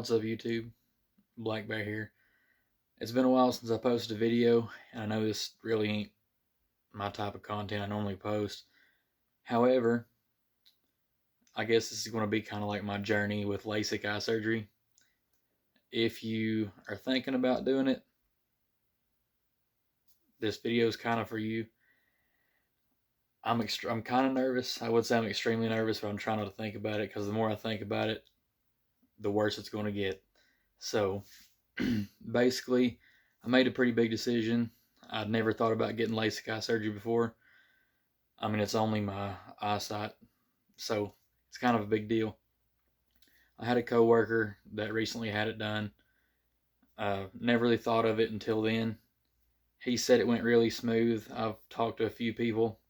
What's up, YouTube? Black Bear here. It's been a while since I posted a video, and I know this really ain't my type of content I normally post. However, I guess this is going to be kind of like my journey with Lasik eye surgery. If you are thinking about doing it, this video is kind of for you. I'm kind of nervous. I would say I'm extremely nervous, but I'm trying not to think about it, because the more I think about it, the worse it's going to get. So basically, I made a pretty big decision. I'd never thought about getting Lasik eye surgery before. I mean, it's only my eyesight, so it's kind of a big deal. I had a coworker that recently had it done. Never really thought of it until then. He said it went really smooth. I've talked to a few people,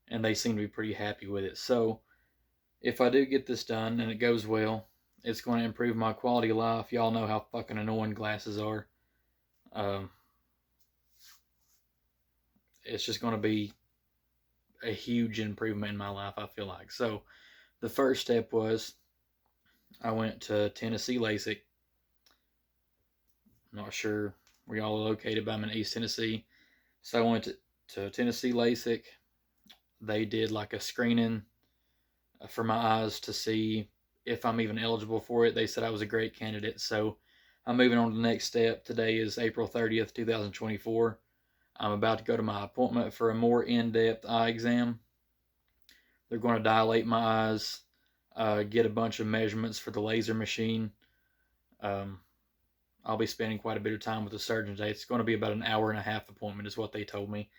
and they seem to be pretty happy with it. So if I do get this done and it goes well, it's going to improve my quality of life. Y'all know how fucking annoying glasses are. It's just going to be a huge improvement in my life, I feel like. So the first step was I went to Tennessee Lasik. I'm not sure where y'all are located, but I'm in East Tennessee. So I went to Tennessee Lasik. They did like a screening for my eyes to see if I'm even eligible for it. They said I was a great candidate. So I'm moving on to the next step. Today is April 30th, 2024. I'm about to go to my appointment for a more in-depth eye exam. They're going to dilate my eyes, get a bunch of measurements for the laser machine. I'll be spending quite a bit of time with the surgeon today. It's going to be about an hour and a half appointment is what they told me.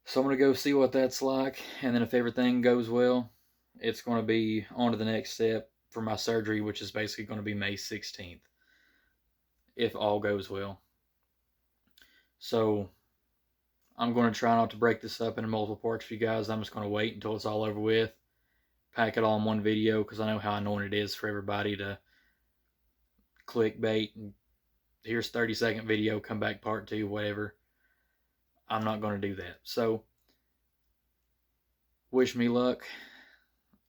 So I'm going to go see what that's like, and then if everything goes well, it's going to be on to the next step for my surgery, which is basically going to be May 16th, if all goes well. So I'm going to try not to break this up into multiple parts for you guys. I'm just going to wait until it's all over with, pack it all in one video, because I know how annoying it is for everybody to clickbait and here's 30-second video, come back part 2, whatever. I'm not going to do that. So wish me luck.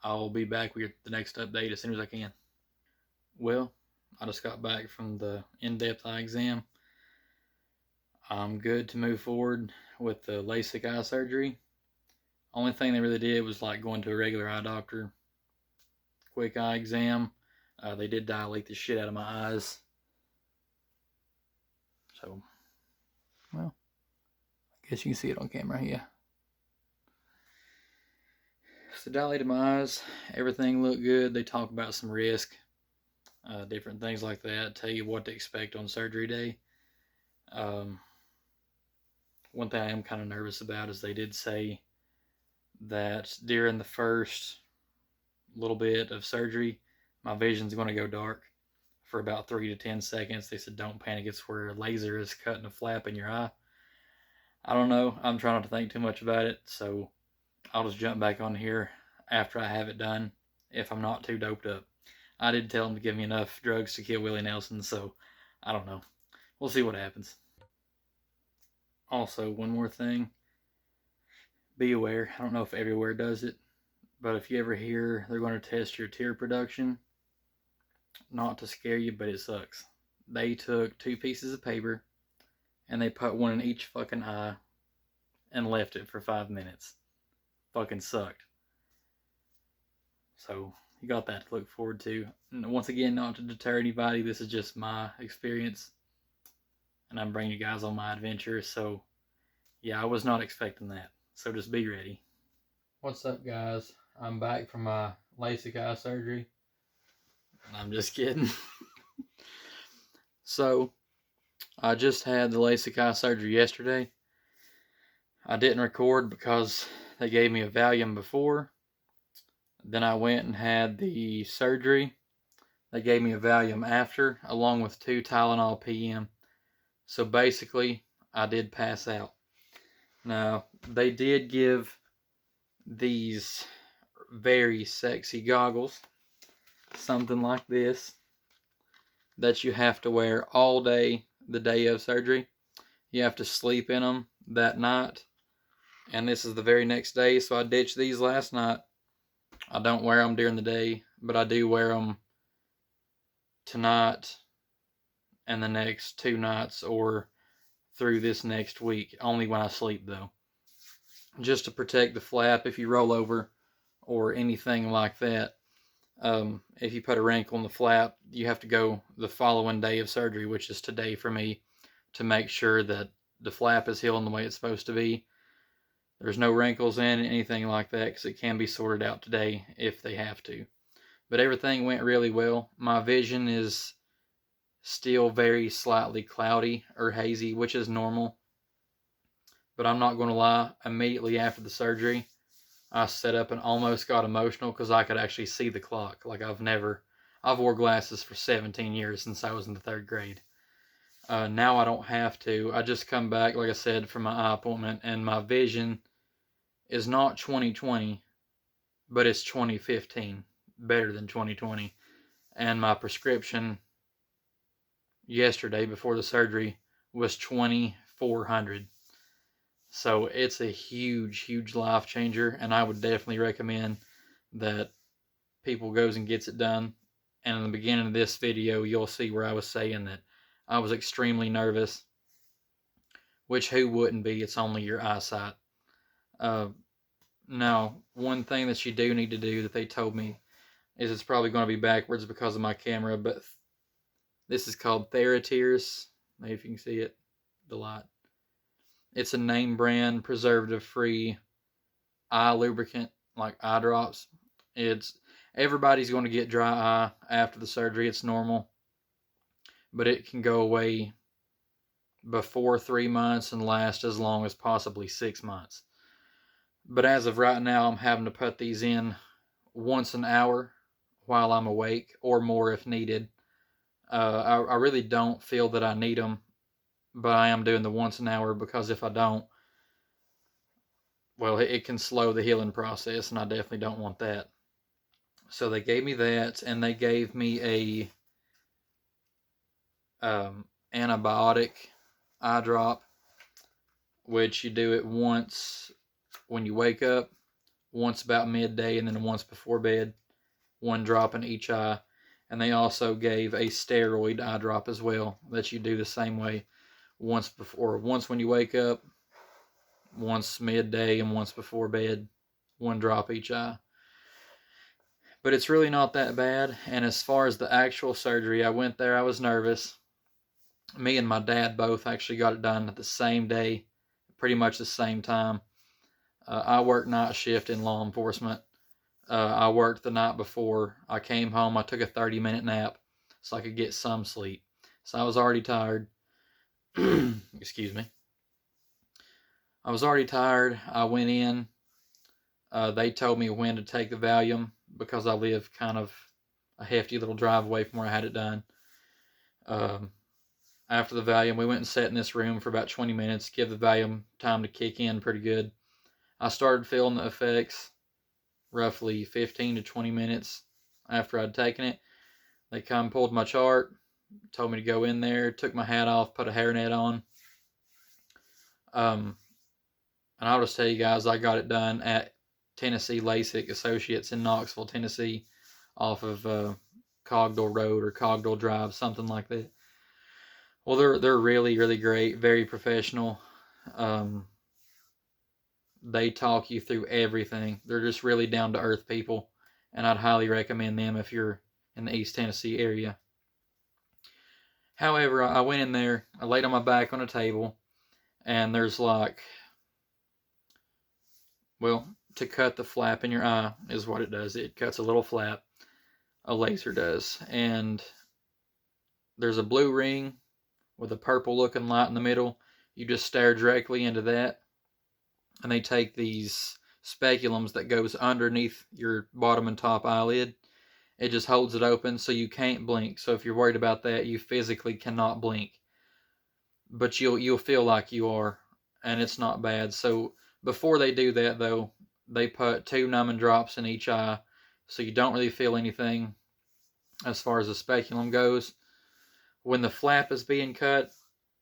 I'll be back with the next update as soon as I can. Well, I just got back from the in-depth eye exam. I'm good to move forward with the Lasik eye surgery. Only thing they really did was like going to a regular eye doctor. Quick eye exam. They did dilate the shit out of my eyes. So, well, I guess you can see it on camera here. So dilated my eyes. Everything looked good. They talk about some risk. Different things like that. Tell you what to expect on surgery day. One thing I am kind of nervous about is they did say that during the first little bit of surgery, my vision's going to go dark for about 3 to 10 seconds. They said don't panic, it's where a laser is cutting a flap in your eye. I don't know. I'm trying not to think too much about it, so I'll just jump back on here after I have it done if I'm not too doped up. I did tell them to give me enough drugs to kill Willie Nelson, so I don't know. We'll see what happens. Also, one more thing. Be aware. I don't know if everywhere does it, but if you ever hear they're going to test your tear production, not to scare you, but it sucks. They took 2 pieces of paper and they put one in each fucking eye and left it for 5 minutes. Fucking sucked. So you got that to look forward to. And once again, not to deter anybody, this is just my experience, and I'm bringing you guys on my adventure. So yeah, I was not expecting that, so just be ready. What's up, guys? I'm back from my Lasik eye surgery. I'm just kidding. So I just had the Lasik eye surgery yesterday. I didn't record because they gave me a Valium before. Then I went and had the surgery. They gave me a Valium after, along with 2 Tylenol PM. So basically, I did pass out. Now, they did give these very sexy goggles, something like this, that you have to wear all day the day of surgery. You have to sleep in them that night, and this is the very next day. So I ditched these last night. I don't wear them during the day, but I do wear them tonight and the next 2 nights, or through this next week. Only when I sleep, though. Just to protect the flap if you roll over or anything like that. If you put a wrinkle in the flap, you have to go the following day of surgery, which is today for me, to make sure that the flap is healing the way it's supposed to be. There's no wrinkles in it, anything like that, because it can be sorted out today if they have to. But everything went really well. My vision is still very slightly cloudy or hazy, which is normal. But I'm not going to lie, immediately after the surgery, I sat up and almost got emotional because I could actually see the clock. Like I've wore glasses for 17 years since I was in the 3rd grade. Now I don't have to. I just come back, like I said, from my eye appointment, and my vision is not 2020, but it's 2015. Better than 2020. And my prescription yesterday before the surgery was 2400. So it's a huge life changer, and I would definitely recommend that people goes and gets it done. And in the beginning of this video, you'll see where I was saying that I was extremely nervous, which who wouldn't be? It's only your eyesight. Now, one thing that you do need to do that they told me is, it's probably going to be backwards because of my camera, but this is called TheraTears. Maybe if you can see it, the light. It's a name brand, preservative-free eye lubricant, like eye drops. Everybody's going to get dry eye after the surgery. It's normal. But it can go away before 3 months and last as long as possibly 6 months. But as of right now, I'm having to put these in once an hour while I'm awake, or more if needed. I really don't feel that I need them, but I am doing the once an hour because if I don't, well, it can slow the healing process, and I definitely don't want that. So they gave me that, and they gave me a antibiotic eye drop, which you do it once when you wake up, once about midday, and then once before bed. 1 drop in each eye. And they also gave a steroid eye drop as well that you do the same way, once when you wake up, once midday, and once before bed. 1 drop each eye. But it's really not that bad. And as far as the actual surgery, I went there, I was nervous. Me and my dad both actually got it done at the same day, pretty much the same time. I work night shift in law enforcement. I worked the night before. I came home, I took a 30-minute nap so I could get some sleep. So I was already tired. Excuse me. I was already tired. I went in. They told me when to take the Valium because I live kind of a hefty little drive away from where I had it done. After the Valium, we went and sat in this room for about 20 minutes, give the Valium time to kick in pretty good. I started feeling the effects roughly 15 to 20 minutes after I'd taken it. They come pulled my chart, told me to go in there, took my hat off, put a hairnet on. And I'll just tell you guys, I got it done at Tennessee Lasik Associates in Knoxville, Tennessee, off of Cogdell Road or Cogdell Drive, something like that. Well, they're really great, very professional. They talk you through everything. They're just really down to earth people, and I'd highly recommend them if you're in the East Tennessee area. However, I went in there, I laid on my back on a table, and there's to cut the flap in your eye is what it does. It cuts a little flap, a laser does, and there's a blue ring with a purple looking light in the middle. You just stare directly into that, and they take these speculums that goes underneath your bottom and top eyelid. It just holds it open so you can't blink. So if you're worried about that, you physically cannot blink, but you'll feel like you are, and it's not bad. So before they do that, though, they put 2 numbing drops in each eye, so you don't really feel anything as far as the speculum goes. When the flap is being cut,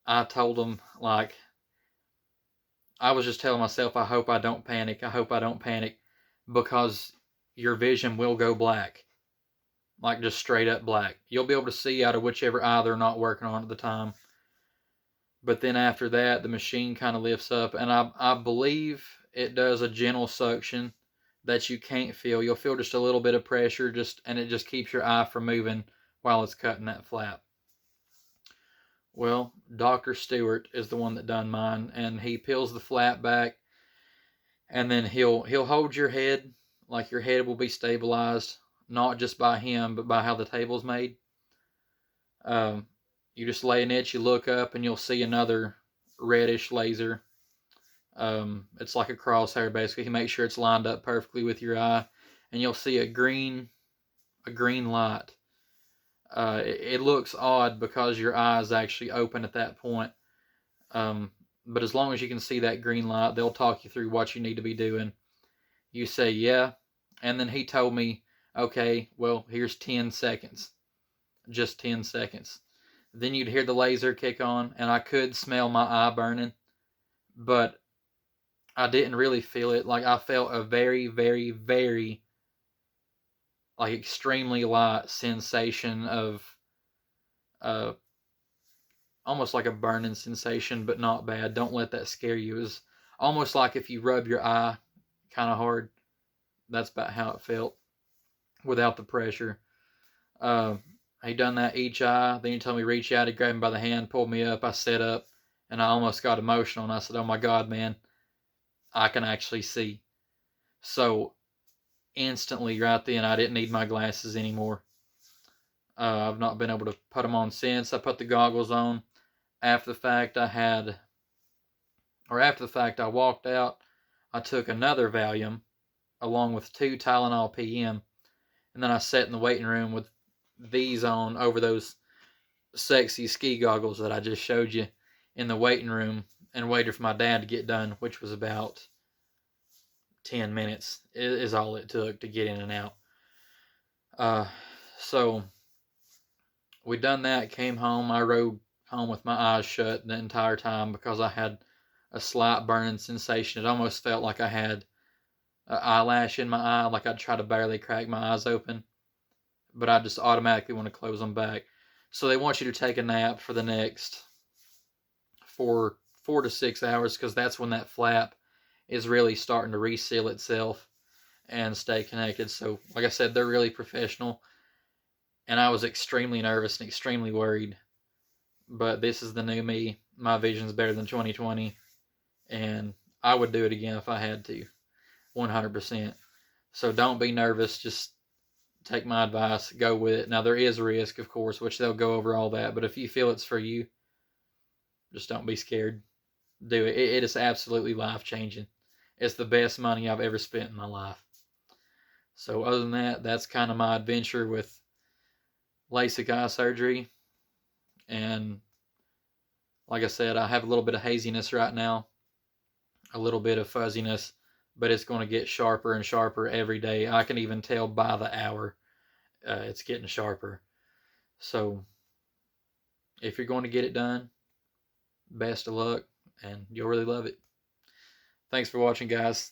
I told them, I was just telling myself, I hope I don't panic. I hope I don't panic, because your vision will go black. like just straight up black. You'll be able to see out of whichever eye they're not working on at the time. But then after that, the machine kind of lifts up, and I believe it does a gentle suction that you can't feel. You'll feel just a little bit of pressure, and it just keeps your eye from moving while it's cutting that flap. Well, Dr. Stewart is the one that done mine, and he peels the flap back, and then he'll hold your head, like your head will be stabilized, not just by him, but by how the table's made. You just lay in it, you look up, and you'll see another reddish laser. It's like a crosshair, basically. He makes sure it's lined up perfectly with your eye, and you'll see a green light. It looks odd because your eye is actually open at that point. But as long as you can see that green light, they'll talk you through what you need to be doing. You say, yeah. And then he told me, okay, well, here's 10 seconds. Just 10 seconds. Then you'd hear the laser kick on, and I could smell my eye burning, but I didn't really feel it. Like, I felt a very, very, very, like, extremely light sensation of, almost like a burning sensation, but not bad. Don't let that scare you. It was almost like if you rub your eye kind of hard. That's about how it felt without the pressure. He done that each eye. Then he told me reach out. He grabbed me by the hand, pulled me up. I sat up, and I almost got emotional. And I said, "Oh my God, man, I can actually see." So instantly, right then, I didn't need my glasses anymore. I've not been able to put them on since. I put the goggles on. After the fact, I walked out. I took another Valium along with 2 Tylenol PM, and then I sat in the waiting room with these on over those sexy ski goggles that I just showed you in the waiting room, and waited for my dad to get done, which was about 10 minutes is all it took to get in and out. So we done that, came home. I rode home with my eyes shut the entire time because I had a slight burning sensation. It almost felt like I had an eyelash in my eye, like I'd try to barely crack my eyes open, but I just automatically want to close them back. So they want you to take a nap for the next 4 to 6 hours, because that's when that flap is really starting to reseal itself and stay connected. So like I said, they're really professional, and I was extremely nervous and extremely worried, but this is the new me. My vision's better than 2020, and I would do it again if I had to, 100%. So don't be nervous, just take my advice, go with it. Now, there is a risk, of course, which they'll go over all that, but if you feel it's for you, just don't be scared. Do it. It is absolutely life-changing. It's the best money I've ever spent in my life. So other than that, that's kind of my adventure with Lasik eye surgery. And like I said, I have a little bit of haziness right now, a little bit of fuzziness, but it's going to get sharper and sharper every day. I can even tell by the hour it's getting sharper. So if you're going to get it done, best of luck, and you'll really love it. Thanks for watching, guys.